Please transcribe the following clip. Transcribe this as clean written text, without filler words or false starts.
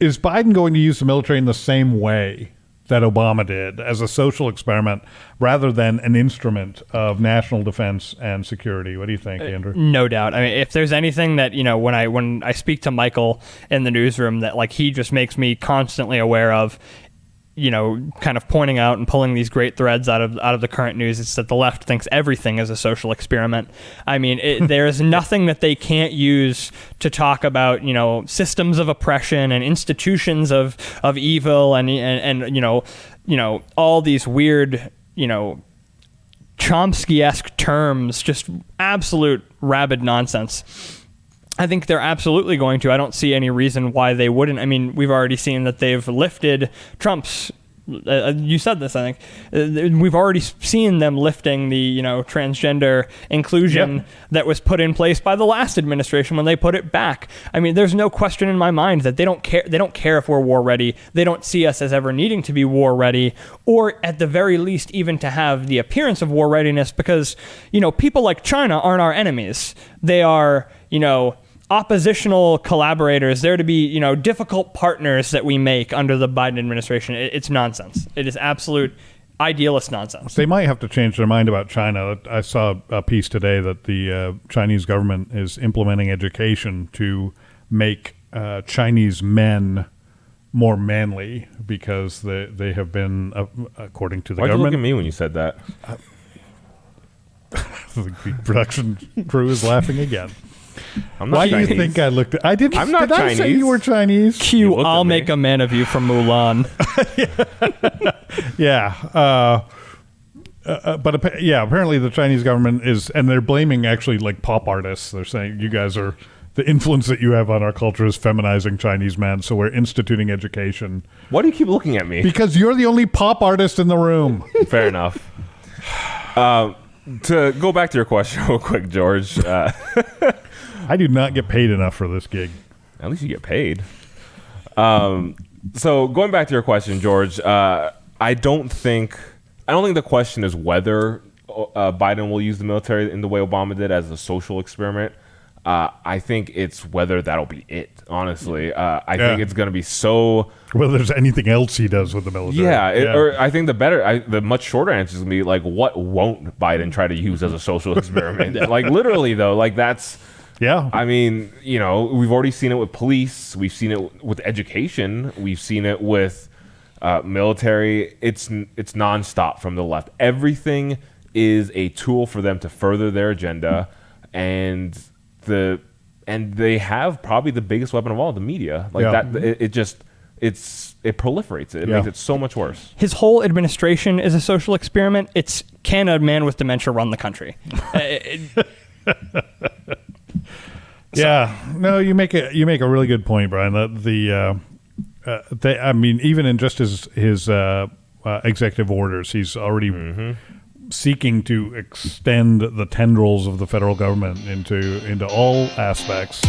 is Biden going to use the military in the same way that Obama did, as a social experiment rather than an instrument of national defense and security? What do you think, Andrew? No doubt. I mean, if there's anything that, when I speak to Michael in the newsroom that like he just makes me constantly aware of, kind of pointing out and pulling these great threads out of the current news, it's that the left thinks everything is a social experiment. I mean, there is nothing that they can't use to talk about, systems of oppression and institutions of evil and all these weird, Chomsky-esque terms, just absolute rabid nonsense. I think they're absolutely going to. I don't see any reason why they wouldn't. I mean, we've already seen that they've lifted Trump's. You said this, I think. We've already seen them lifting the, transgender inclusion that was put in place by the last administration when they put it back. I mean, there's no question in my mind that they don't care. They don't care if we're war ready. They don't see us as ever needing to be war ready, or at the very least, even to have the appearance of war readiness, because, people like China aren't our enemies. They are, oppositional collaborators. They're to be, difficult partners that we make under the Biden administration. It's nonsense. It is absolute idealist nonsense. They might have to change their mind about China. I saw a piece today that the Chinese government is implementing education to make Chinese men more manly, because they have been, according to the Why'd government. you look at me when you said that? The production crew is laughing again. I'm not Why Chinese. do you think I looked at... I didn't... I'm not did I say Chinese. you were Chinese? Q, looked I'll at me. make a man of you from Mulan. Yeah. But yeah, apparently the Chinese government is... And they're blaming actually like pop artists. They're saying, you guys are... The influence that you have on our culture is feminizing Chinese men, so we're instituting education. Why do you keep looking at me? Because you're the only pop artist in the room. Fair enough. To go back to your question real quick, George. I do not get paid enough for this gig. At least you get paid. So going back to your question, George, I don't think the question is whether Biden will use the military in the way Obama did as a social experiment. I think it's whether that'll be it, honestly. I think it's going to be so... Whether there's anything else he does with the military. Or I think the much shorter answer is going to be like, what won't Biden try to use as a social experiment? Like, literally, though, like that's... Yeah. I mean, we've already seen it with police. We've seen it with education. We've seen it with military. It's nonstop from the left. Everything is a tool for them to further their agenda, and they have probably the biggest weapon of all, the media. Like that, it proliferates. It makes it so much worse. His whole administration is a social experiment. It's, can a man with dementia run the country? Yeah, no, you make a really good point, Brian. I mean, even in just his executive orders, he's already seeking to extend the tendrils of the federal government into all aspects.